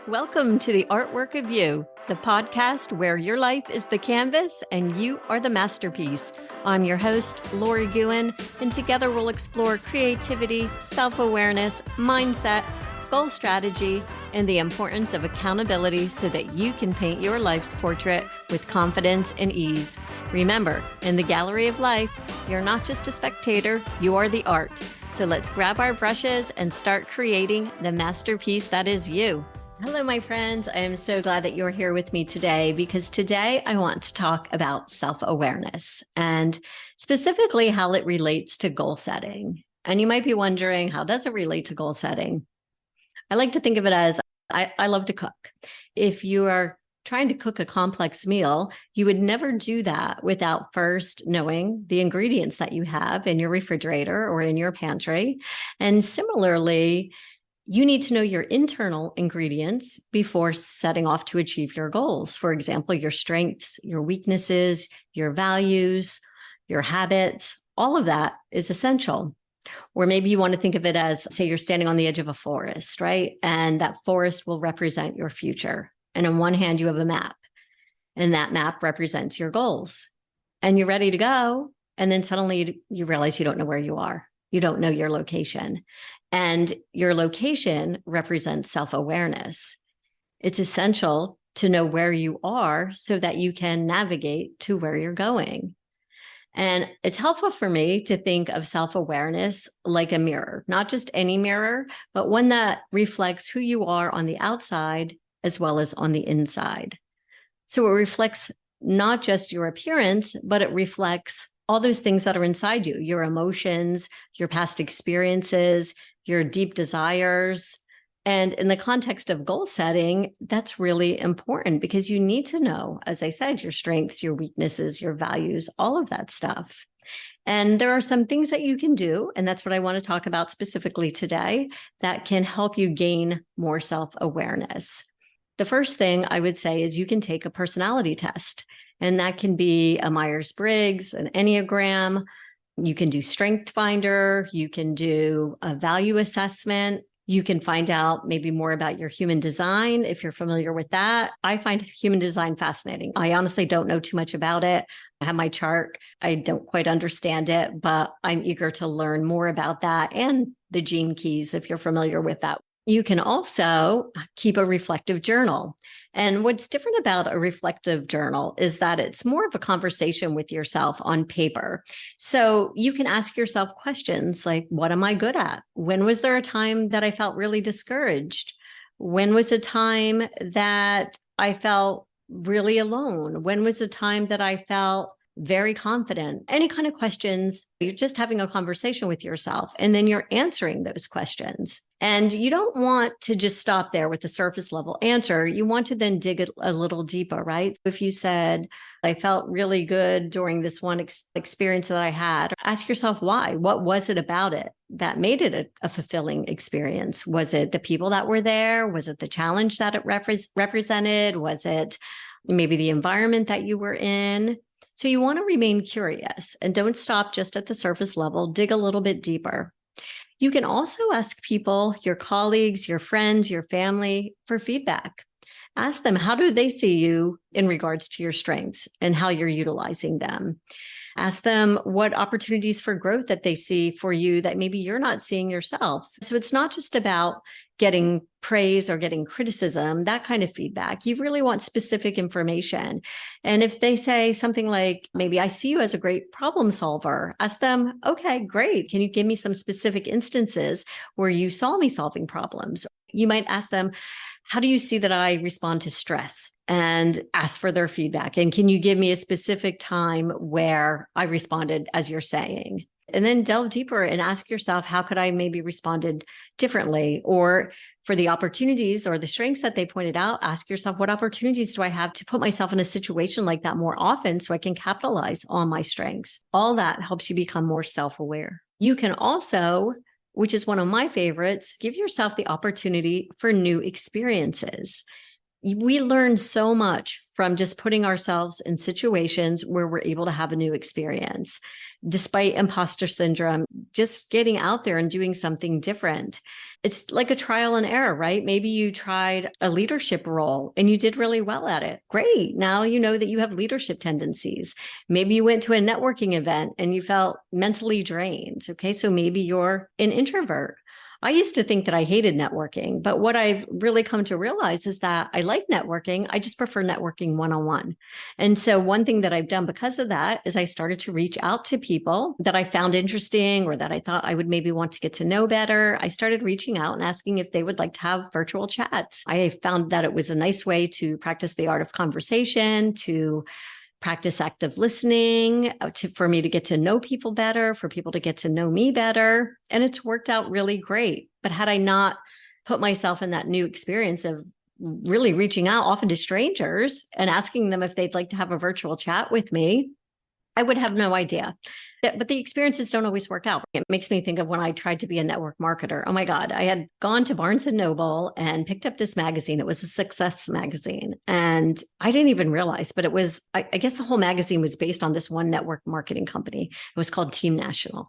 Welcome to the Artwork of You, the podcast where your life is the canvas and you are the masterpiece. I'm your host, Lori Guin, and together we'll explore creativity, self-awareness, mindset, goal strategy, and the importance of accountability so that you can paint your life's portrait with confidence and ease. Remember, in the gallery of life, you're not just a spectator, you are the art. So let's grab our brushes and start creating the masterpiece that is you. Hello, my friends. I am so glad that you're here with me today because today I want to talk about self-awareness and specifically how it relates to goal setting. And you might be wondering, how does it relate to goal setting? I like to think of it as I love to cook. If you are trying to cook a complex meal, you would never do that without first knowing the ingredients that you have in your refrigerator or in your pantry. And similarly, you need to know your internal ingredients before setting off to achieve your goals. For example, your strengths, your weaknesses, your values, your habits, all of that is essential. Or maybe you want to think of it as, say, you're standing on the edge of a forest, right? And that forest will represent your future. And on one hand, you have a map, and that map represents your goals. And you're ready to go. And then suddenly you realize you don't know where you are. You don't know your location. And your location represents self-awareness. It's essential to know where you are so that you can navigate to where you're going. And it's helpful for me to think of self-awareness like a mirror, not just any mirror, but one that reflects who you are on the outside as well as on the inside. So it reflects not just your appearance, but it reflects all those things that are inside you, your emotions, your past experiences, your deep desires. And in the context of goal setting, that's really important because you need to know, as I said, your strengths, your weaknesses, your values, all of that stuff. And there are some things that you can do, and that's what I want to talk about specifically today, that can help you gain more self-awareness. The first thing I would say is you can take a personality test, and that can be a Myers-Briggs, an Enneagram. You can do Strength Finder. You can do a value assessment. You can find out maybe more about your human design if you're familiar with that. I find human design fascinating. I honestly don't know too much about it. I have my chart. I don't quite understand it, but I'm eager to learn more about that and the gene keys if you're familiar with that. You can also keep a reflective journal. And what's different about a reflective journal is that it's more of a conversation with yourself on paper. So you can ask yourself questions like, what am I good at? When was there a time that I felt really discouraged? When was a time that I felt really alone? When was a time that I felt very confident? Any kind of questions. You're just having a conversation with yourself, and then you're answering those questions. And you don't want to just stop there with the surface level answer. You want to then dig a little deeper, right? If you said, I felt really good during this one experience that I had, ask yourself why. What was it about it that made it a fulfilling experience? Was it the people that were there? Was it the challenge that it represented? Was it maybe the environment that you were in? So you want to remain curious and don't stop just at the surface level. Dig a little bit deeper. You can also ask people, your colleagues, your friends, your family, for feedback. Ask them, how do they see you in regards to your strengths and how you're utilizing them? Ask them what opportunities for growth that they see for you that maybe you're not seeing yourself. So it's not just about getting praise or getting criticism, that kind of feedback. You really want specific information. And if they say something like, maybe I see you as a great problem solver, ask them, okay, great. Can you give me some specific instances where you saw me solving problems? You might ask them, how do you see that I respond to stress? And ask for their feedback. And can you give me a specific time where I responded as you're saying? And then delve deeper and ask yourself, how could I maybe responded differently? Or for the opportunities or the strengths that they pointed out, ask yourself, what opportunities do I have to put myself in a situation like that more often so I can capitalize on my strengths? All that helps you become more self-aware. You can also, which is one of my favorites, give yourself the opportunity for new experiences. We learn so much from just putting ourselves in situations where we're able to have a new experience. Despite imposter syndrome, just getting out there and doing something different. it's like a trial and error, right? Maybe you tried a leadership role and you did really well at it. Great. Now you know that you have leadership tendencies. Maybe you went to a networking event and you felt mentally drained. Okay. So maybe you're an introvert. I used to think that I hated networking, but what I've really come to realize is that I like networking. I just prefer networking one-on-one. And so one thing that I've done because of that is I started to reach out to people that I found interesting or that I thought I would maybe want to get to know better. I started reaching out and asking if they would like to have virtual chats. I found that it was a nice way to practice the art of conversation, to practice active listening, for me to get to know people better, for people to get to know me better. And it's worked out really great. But had I not put myself in that new experience of really reaching out often to strangers and asking them if they'd like to have a virtual chat with me, I would have no idea. But the experiences don't always work out. It makes me think of when I tried to be a network marketer. Oh my God, I had gone to Barnes & Noble and picked up this magazine. It was a success magazine. And I didn't even realize, but it was, I guess the whole magazine was based on this one network marketing company. It was called Team National.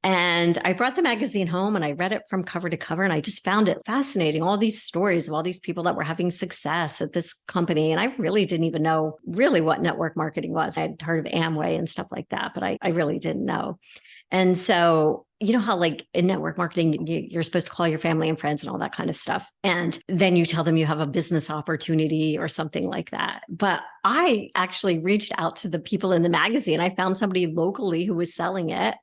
And I brought the magazine home and I read it from cover to cover. And I just found it fascinating. All these stories of all these people that were having success at this company. And I really didn't even know really what network marketing was. I'd heard of Amway and stuff like that, but I really didn't know. And so, you know how like in network marketing, you're supposed to call your family and friends and all that kind of stuff. And then you tell them you have a business opportunity or something like that. But I actually reached out to the people in the magazine. I found somebody locally who was selling it.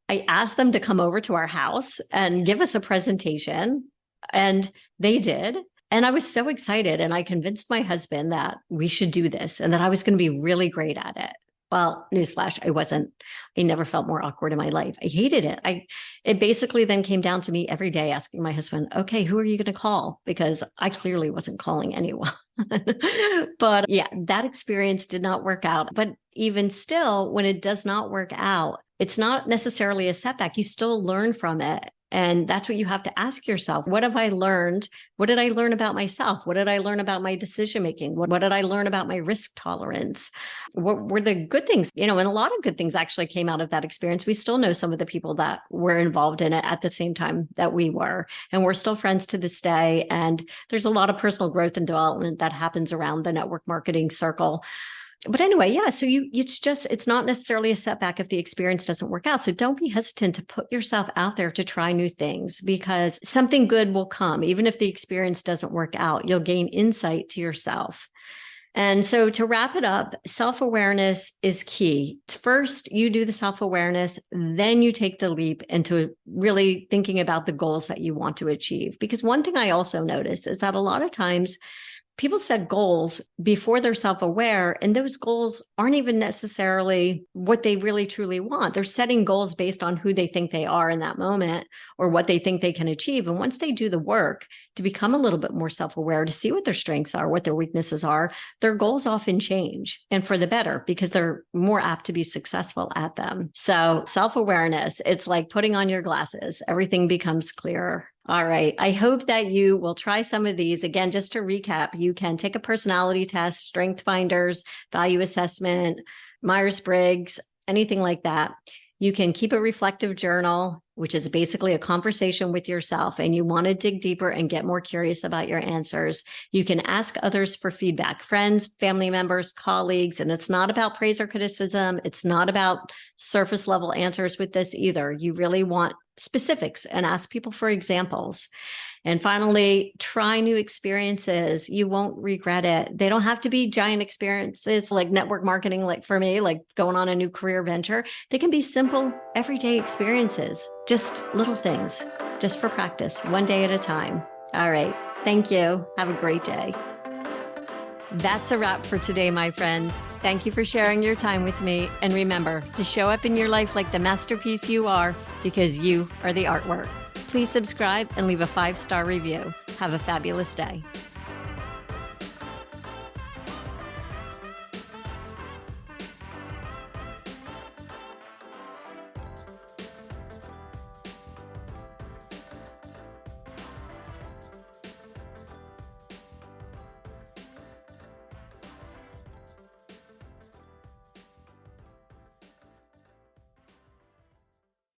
I asked them to come over to our house and give us a presentation. And they did. And I was so excited. And I convinced my husband that we should do this and that I was going to be really great at it. Well, newsflash, I wasn't. I never felt more awkward in my life. I hated it. It basically then came down to me every day asking my husband, okay, who are you going to call? Because I clearly wasn't calling anyone. But yeah, that experience did not work out. But even still, when it does not work out, it's not necessarily a setback. You still learn from it. And that's what you have to ask yourself. What have I learned? What did I learn about myself? What did I learn about my decision making? What did I learn about my risk tolerance? What were the good things? And a lot of good things actually came out of that experience. We still know some of the people that were involved in it at the same time that we were. And we're still friends to this day. And there's a lot of personal growth and development that happens around the network marketing circle. But anyway, yeah, so it's not necessarily a setback if the experience doesn't work out. So don't be hesitant to put yourself out there to try new things because something good will come. Even if the experience doesn't work out, you'll gain insight to yourself. And so to wrap it up, self-awareness is key. First, you do the self-awareness, then you take the leap into really thinking about the goals that you want to achieve. Because one thing I also notice is that a lot of times people set goals before they're self-aware, and those goals aren't even necessarily what they really truly want. They're setting goals based on who they think they are in that moment or what they think they can achieve. And once they do the work to become a little bit more self-aware, to see what their strengths are, what their weaknesses are, their goals often change and for the better because they're more apt to be successful at them. So self-awareness, it's like putting on your glasses. Everything becomes clearer. All right. I hope that you will try some of these. Again, just to recap, you can take a personality test, strength finders, value assessment, Myers-Briggs, anything like that. You can keep a reflective journal, which is basically a conversation with yourself, and you want to dig deeper and get more curious about your answers. You can ask others for feedback, friends, family members, colleagues, and it's not about praise or criticism. It's not about surface level answers with this either. You really want specifics and ask people for examples. And finally, try new experiences. You won't regret it. They don't have to be giant experiences like network marketing, like for me, like going on a new career venture. They can be simple, everyday experiences, just little things, just for practice, one day at a time. All right. Thank you. Have a great day. That's a wrap for today, my friends. Thank you for sharing your time with me. And remember to show up in your life like the masterpiece you are, because you are the artwork. Please subscribe and leave a 5-star review. Have a fabulous day.